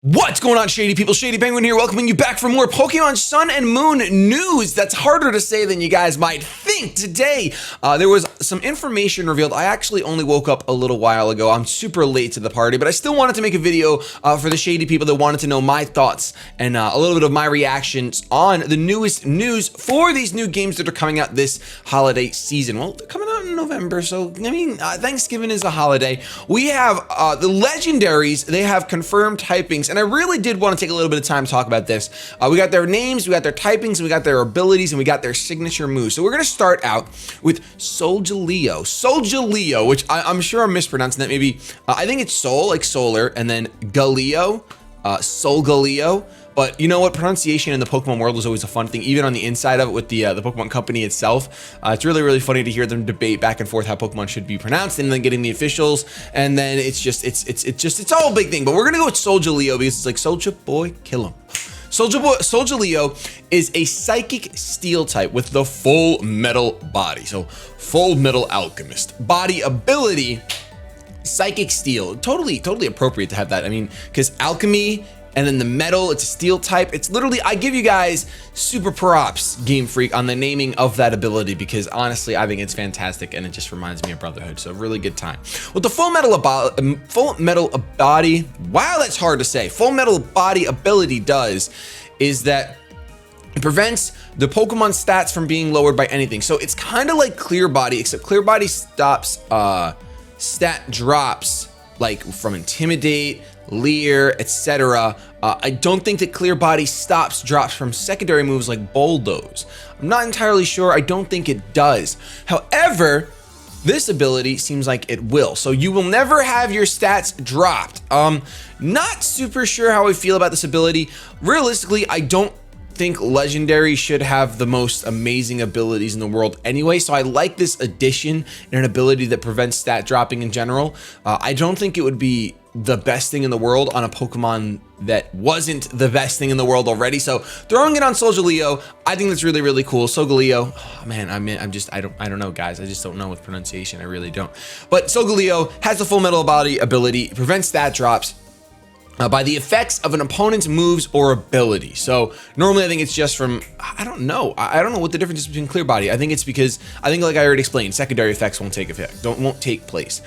What's going on, Shady people? ShadyPenguinn here, welcoming you back for more Pokemon Sun and Moon news. That's harder to say than you guys might think. Today, there was some information revealed. I actually only woke up a little while ago. I'm super late to the party, but I still wanted to make a video for the Shady people that wanted to know my thoughts and a little bit of my reactions on the newest news for these new games that are coming out this holiday season. Well, they're coming out in November, so I mean, Thanksgiving is a holiday. We have the legendaries. They have confirmed typings. And I really did want to take a little bit of time to talk about this. We got their names, we got their typings, and we got their abilities, and we got their signature moves. So we're going to start out with Solgaleo. Solgaleo, which I'm sure I'm mispronouncing that. Maybe, I think it's Sol, like solar, and then Galeo, Solgaleo. But you know what? Pronunciation in the Pokemon world is always a fun thing, even on the inside of it with the Pokemon company itself. It's really, really funny to hear them debate back and forth how Pokemon should be pronounced, and then getting the officials, and then it's all a big thing. But we're gonna go with Solgaleo because it's like Soldier Boy, kill him. Solgaleo is a psychic steel type with the full metal body. So full metal alchemist body ability, psychic steel. Totally appropriate to have that. I mean, because alchemy. And then the metal, it's a steel type. It's literally, I give you guys super props, GameFreak, on the naming of that ability because honestly, I think it's fantastic and it just reminds me of Brotherhood. So really good time. What the full metal body, wow, that's hard to say. Full metal body ability does is that it prevents the Pokemon stats from being lowered by anything. So it's kind of like Clear Body, except Clear Body stops stat drops like from Intimidate, Leer, etc. I don't think that Clear Body stops drops from secondary moves like Bulldoze. I'm not entirely sure. I don't think it does. However, this ability seems like it will. So you will never have your stats dropped. Not super sure how I feel about this ability. Realistically, I don't think legendary should have the most amazing abilities in the world anyway, so I like this addition and an ability that prevents stat dropping in general. I don't think it would be the best thing in the world on a Pokemon that wasn't the best thing in the world already, so throwing it on Solgaleo, I think that's really, really cool. Solgaleo, oh man, I don't know, guys. I just don't know with pronunciation. I really don't. But Solgaleo has the full metal body ability, prevents stat drops by the effects of an opponent's moves or ability. So normally I think it's just from, I don't know what the difference is between Clear Body. I think it's because, like I already explained, secondary effects won't take place.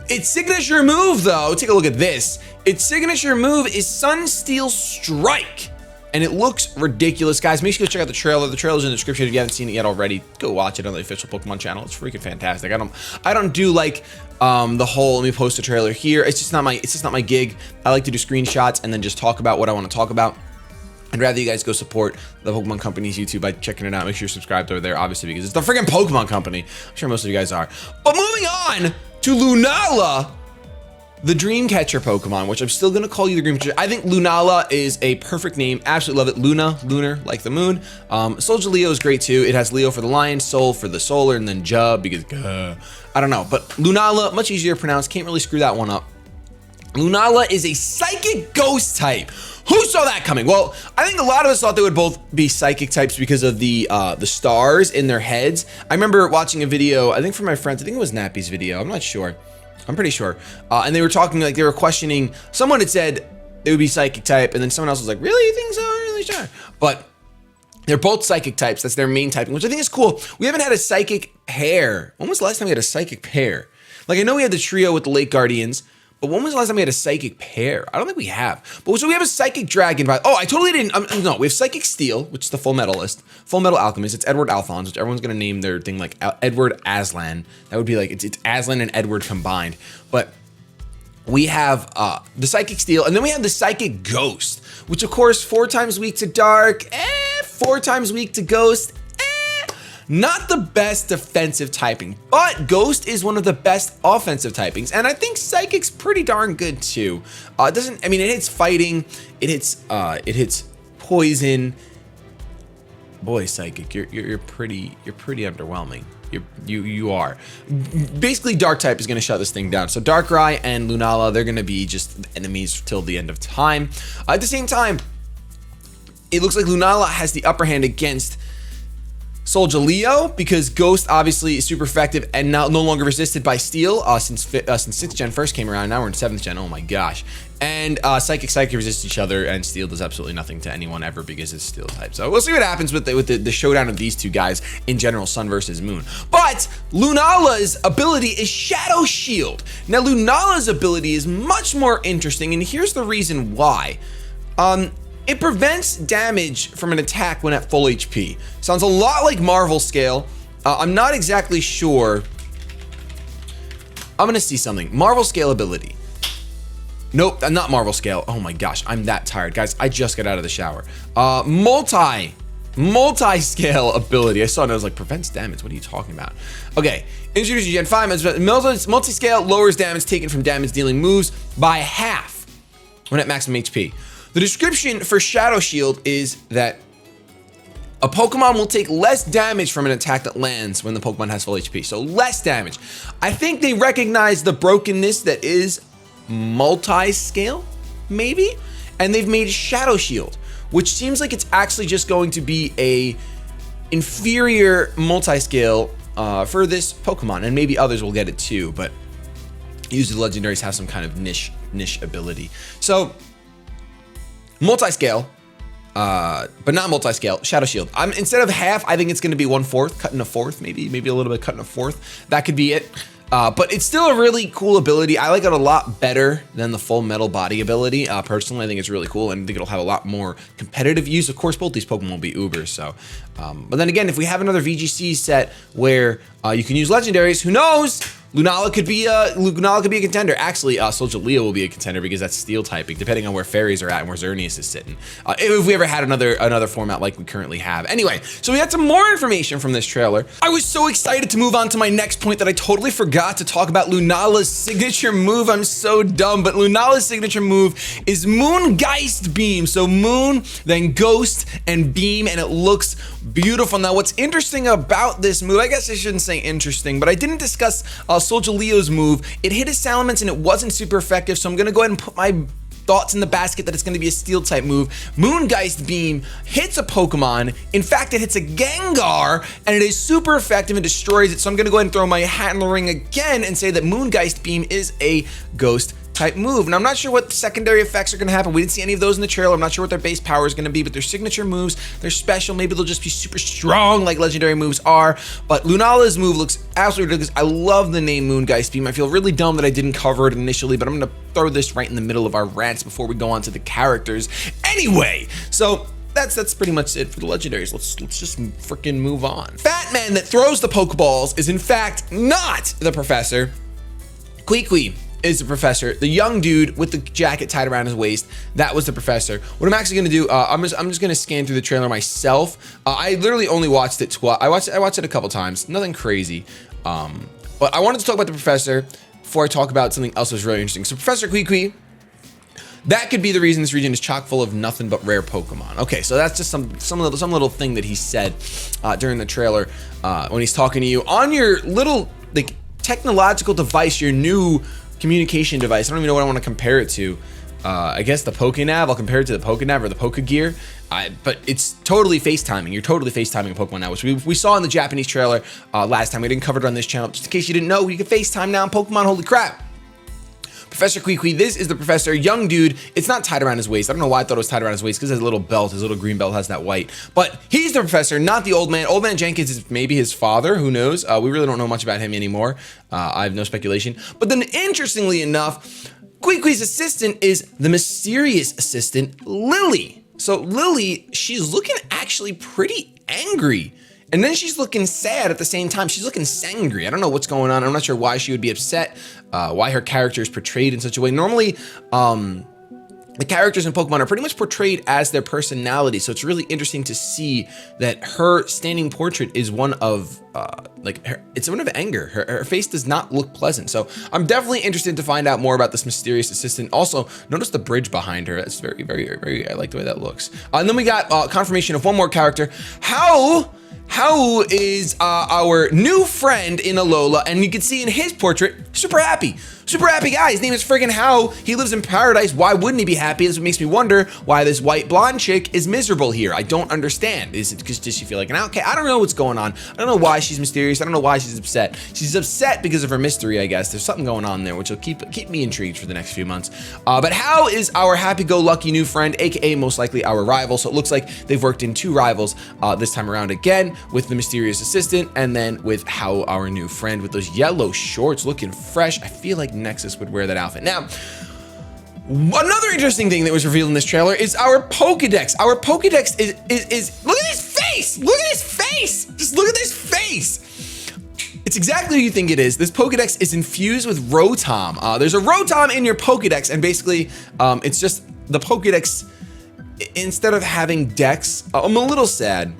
Its signature move though, take a look at this. Its signature move is Sunsteel Strike. And it looks ridiculous, guys. Make sure you go check out the trailer. The trailer's in the description if you haven't seen it yet already. Go watch it on the official Pokemon channel. It's freaking fantastic. I don't do like the whole let me post a trailer here. It's just not my gig. I like to do screenshots and then just talk about what I want to talk about. I'd rather you guys go support the Pokemon Company's YouTube by checking it out. Make sure you're subscribed over there, obviously, because it's the freaking Pokemon Company. I'm sure most of you guys are. But moving on to Lunala, the Dreamcatcher Pokemon, which I'm still gonna call you the Dreamcatcher. I think Lunala is a perfect name. Absolutely love it. Lunar, like the moon. Solgaleo is great too. It has Leo for the lion, Sol for the solar, and then Ja because I don't know. But Lunala, much easier to pronounce. Can't really screw that one up. Lunala is a psychic ghost type. Who saw that coming? Well, I think a lot of us thought they would both be psychic types because of the stars in their heads. I remember watching a video, I think from my friends, I think it was Nappy's video. I'm not sure. I'm pretty sure. And they were talking, like they were questioning, someone had said they would be psychic type, and then someone else was like, really, you think so? I'm really sure. But they're both psychic types. That's their main typing, which I think is cool. We haven't had a psychic pair. When was the last time we had a psychic pair? Like I know we had the trio with the Lake Guardians, but when was the last time we had a psychic pair? I don't think we have. But so we have a psychic dragon. Oh, I totally didn't. No, we have psychic steel, which is the full metal alchemist. It's Edward Alphonse, which everyone's gonna name their thing like Edward Aslan. That would be like it's Aslan and Edward combined. But we have the psychic steel, and then we have the psychic ghost, which of course 4 times weak to dark, 4 times weak to ghost. Not the best defensive typing, but Ghost is one of the best offensive typings, and I think Psychic's pretty darn good too. It hits fighting, it hits poison. Boy, Psychic, you're pretty underwhelming. You are. Basically, Dark type is going to shut this thing down. So Darkrai and Lunala, they're going to be just enemies till the end of time. At the same time, it looks like Lunala has the upper hand against Solgaleo, because Ghost obviously is super effective and now no longer resisted by Steel since 6th gen first came around. Now we're in 7th gen. Oh my gosh. And Psychic resist each other, and Steel does absolutely nothing to anyone ever because it's Steel type. So we'll see what happens with the showdown of these two guys in general, Sun versus Moon. But Lunala's ability is Shadow Shield. Now Lunala's ability is much more interesting, and here's the reason why. It prevents damage from an attack when at full HP. Sounds a lot like Marvel Scale. I'm not exactly sure. I'm gonna see something. Marvel Scale ability. Nope, not Marvel Scale. Oh my gosh, I'm that tired. Guys, I just got out of the shower. Multi-scale ability. I saw it and I was like, prevents damage. What are you talking about? Okay, introducing Gen 5. Multi-scale lowers damage taken from damage dealing moves by half when at maximum HP. The description for Shadow Shield is that a Pokemon will take less damage from an attack that lands when the Pokemon has full HP. So less damage. I think they recognize the brokenness that is multi-scale, maybe? And they've made Shadow Shield, which seems like it's actually just going to be a inferior multi-scale for this Pokemon. And maybe others will get it too, but usually legendaries have some kind of niche ability. So multi-scale, but not multi-scale, Shadow Shield. Instead of half, I think it's going to be 1/4, cut in a fourth, maybe a little bit cut in a fourth. That could be it. But it's still a really cool ability. I like it a lot better than the full metal body ability. Personally, I think it's really cool, and I think it'll have a lot more competitive use. Of course, both these Pokemon will be Ubers, so. But then again, if we have another VGC set where you can use legendaries, who knows? Lunala could be a contender. Actually, Solgaleo will be a contender because that's Steel typing, depending on where Fairies are at and where Xerneas is sitting. If we ever had another format like we currently have. Anyway, so we got some more information from this trailer. I was so excited to move on to my next point that I totally forgot to talk about Lunala's signature move. I'm so dumb, but Lunala's signature move is Moongeist Beam. So Moon, then Ghost, and Beam, and it looks beautiful. Now, what's interesting about this move, I guess I shouldn't say interesting, but I didn't discuss Solgaleo's move. It hit his Salamence and it wasn't super effective, so I'm gonna go ahead and put my thoughts in the basket that it's gonna be a Steel type move. Moongeist Beam hits a Pokemon. In fact, it hits a Gengar, and it is super effective and destroys it, so I'm gonna go ahead and throw my hat in the ring again and say that Moongeist Beam is a Ghost type move. And I'm not sure what secondary effects are going to happen. We didn't see any of those in the trailer. I'm not sure what their base power is going to be, but they're signature moves. They're special. Maybe they'll just be super strong like legendary moves are. But Lunala's move looks absolutely ridiculous. I love the name Moongeist Beam. I feel really dumb that I didn't cover it initially, but I'm going to throw this right in the middle of our rants before we go on to the characters. Anyway, so that's pretty much it for the legendaries. Let's just freaking move on. Fat Man that throws the Pokeballs is in fact not the professor. Kui is the professor. The young dude with the jacket tied around his waist, that was the professor. What I'm actually gonna do, I'm just gonna scan through the trailer myself. I literally only watched it twice. I watched it a couple times, nothing crazy. But I wanted to talk about the professor before I talk about something else that's really interesting. So Professor Kui, that could be the reason this region is chock full of nothing but rare Pokemon. Okay, so that's just some little thing that he said during the trailer when he's talking to you on your little like technological device, your new communication device. I don't even know what I want to compare it to. I guess the Pokenav. I'll compare it to the Pokenav or the Pokegear. But it's totally FaceTiming. You're totally FaceTiming a Pokemon now, which we saw in the Japanese trailer last time. We didn't cover it on this channel. Just in case you didn't know, you can FaceTime now in Pokemon. Holy crap. Professor Kui, this is the professor, young dude. It's not tied around his waist. I don't know why I thought it was tied around his waist because his little belt, his little green belt has that white. But he's the professor, not the old man. Old man Jenkins is maybe his father. Who knows? We really don't know much about him anymore. I have no speculation. But then interestingly enough, Kui's assistant is the mysterious assistant, Lily. So Lily, she's looking actually pretty angry. And then she's looking sad at the same time. She's looking sangry. I don't know what's going on. I'm not sure why she would be upset, why her character is portrayed in such a way. Normally, the characters in Pokemon are pretty much portrayed as their personality. So it's really interesting to see that her standing portrait is one of, it's one of anger. Her face does not look pleasant. So I'm definitely interested to find out more about this mysterious assistant. Also, notice the bridge behind her. That's very, I like the way that looks. And then we got confirmation of one more character. How is our new friend in Alola, and you can see in his portrait, super happy. super happy guy. His name is friggin' How. He lives in paradise. Why wouldn't he be happy? This makes me wonder why this white blonde chick is miserable here. I don't understand. Is it because does she feel like an outcast? I don't know what's going on. I don't know why she's mysterious. I don't know why she's upset. She's upset because of her mystery, I guess. There's something going on there, which will keep me intrigued for the next few months. But How is our happy-go-lucky new friend, aka most likely our rival. So it looks like they've worked in 2 rivals this time around again, with the mysterious assistant and then with How, our new friend, with those yellow shorts looking fresh. I feel like Nexus would wear that outfit. Now, another interesting thing that was revealed in this trailer is our Pokedex. Our Pokedex is look at his face! Look at his face! Just look at this face! It's exactly what you think it is. This Pokedex is infused with Rotom. There's a Rotom in your Pokedex, and basically, it's just the Pokedex, instead of having Dex, I'm a little sad.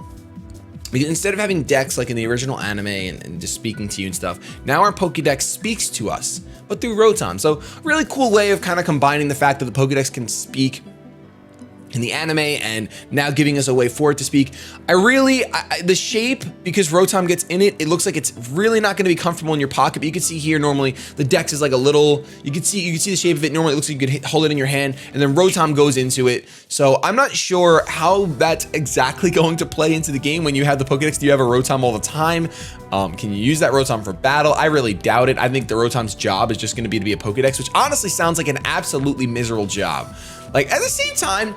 Because instead of having Dex like in the original anime and just speaking to you and stuff, now our Pokedex speaks to us, but through Rotom. So really cool way of kind of combining the fact that the Pokedex can speak in the anime and now giving us a way for it to speak. The shape, because Rotom gets in it, it looks like it's really not going to be comfortable in your pocket, but you can see here normally the Dex is like a little, you can see the shape of it. Normally it looks like you could hold it in your hand and then Rotom goes into it. So I'm not sure how that's exactly going to play into the game when you have the Pokedex. Do you have a Rotom all the time? Can you use that Rotom for battle? I really doubt it. I think the Rotom's job is just going to be a Pokedex, which honestly sounds like an absolutely miserable job. Like, at the same time,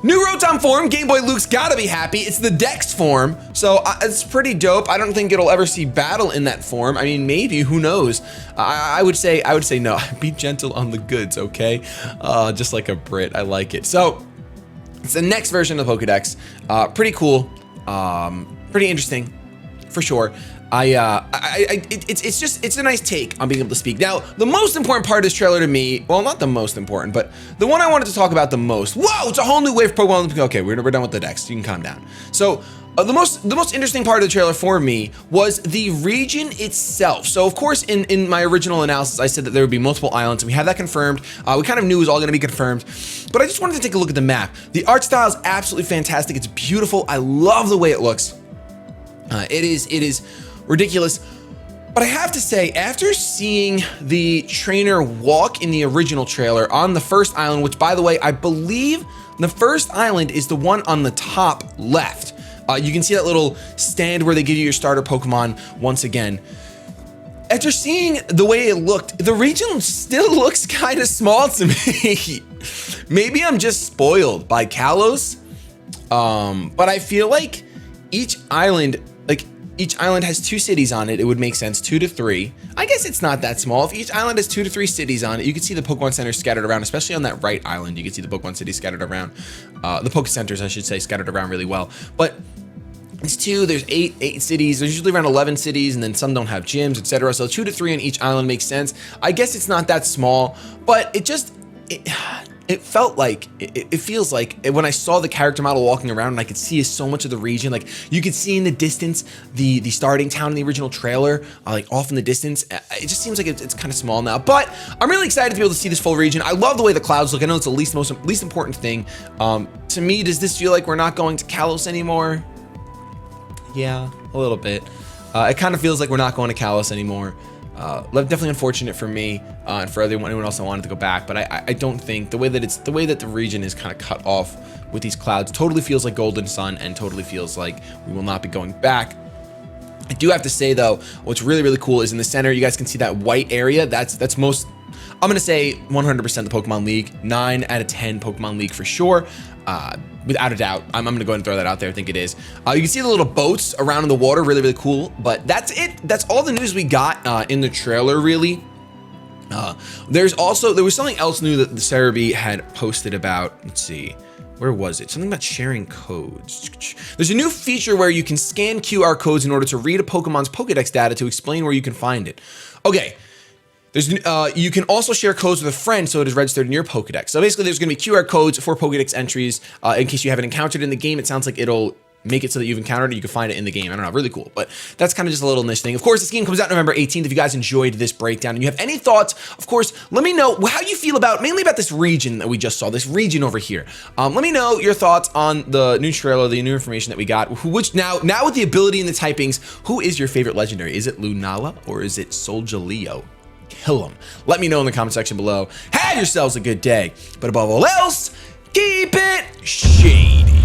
new Rotom form, Game Boy Luke's gotta be happy. It's the Dex form, so it's pretty dope. I don't think it'll ever see battle in that form. I mean, maybe, who knows? I would say no. Be gentle on the goods, okay? Just like a Brit, I like it. So, it's the next version of the Pokedex. Pretty cool, pretty interesting, for sure. It's a nice take on being able to speak. Now, the most important part of this trailer to me, well, not the most important, but the one I wanted to talk about the most. Whoa, it's a whole new wave of Pokemon. Okay, we're done with the Dex. You can calm down. So, the most interesting part of the trailer for me was the region itself. So, of course, in my original analysis, I said that there would be multiple islands, and we have that confirmed. We kind of knew it was all going to be confirmed, but I just wanted to take a look at the map. The art style is absolutely fantastic. It's beautiful. I love the way it looks. It is ridiculous. But I have to say, after seeing the trainer walk in the original trailer on the first island, which, by the way, I believe the first island is the one on the top left. You can see that little stand where they give you your starter Pokemon once again. After seeing the way it looked, the region still looks kind of small to me. Maybe I'm just spoiled by Kalos, but I feel like each island has 2 cities on it. It would make sense, 2 to 3. I guess it's not that small. If each island has 2 to 3 cities on it, you can see the Pokemon Centers scattered around, especially on that right island. You can see the Pokemon cities scattered around, the Poke Centers, I should say, scattered around really well. But it's 2, there's 8 cities. There's usually around 11 cities, and then some don't have gyms, etc. So 2 to 3 on each island makes sense. I guess it's not that small, but it felt like, it feels like when I saw the character model walking around and I could see so much of the region, like you could see in the distance, the starting town in the original trailer, like off in the distance. It just seems like it's kind of small now, but I'm really excited to be able to see this full region. I love the way the clouds look. I know it's the least important thing. To me, does this feel like we're not going to Kalos anymore? Yeah, a little bit. It kind of feels like we're not going to Kalos anymore. Definitely unfortunate for me and for anyone else that wanted to go back, but I don't think the way that the region is kind of cut off with these clouds totally feels like Golden Sun and totally feels like we will not be going back. I do have to say though, what's really cool is in the center, you guys can see that white area. That's most, I'm gonna say 100% the Pokemon League, 9 out of 10 Pokemon League for sure. Without a doubt, I'm gonna go ahead and throw that out there. I think it is. You can see the little boats around in the water, really cool. But that's it. That's all the news we got in the trailer, really. There was something else new that the Cerebi had posted about. Let's see, where was it? Something about sharing codes. There's a new feature where you can scan QR codes in order to read a Pokemon's Pokedex data to explain where you can find it. Okay. You can also share codes with a friend so it is registered in your Pokedex. So basically there's going to be QR codes for Pokedex entries in case you haven't encountered it in the game. It sounds like it'll make it so that you've encountered it. You can find it in the game. I don't know, really cool. But that's kind of just a little niche thing. Of course, this game comes out November 18th. If you guys enjoyed this breakdown and you have any thoughts, of course, let me know how you feel mainly about this region that we just saw, this region over here. Let me know your thoughts on the new trailer, the new information that we got, which now with the ability and the typings, who is your favorite legendary? Is it Lunala or is it Solgaleo? kill them. Let me know in the comment section below. Have yourselves a good day, but above all else, keep it shady.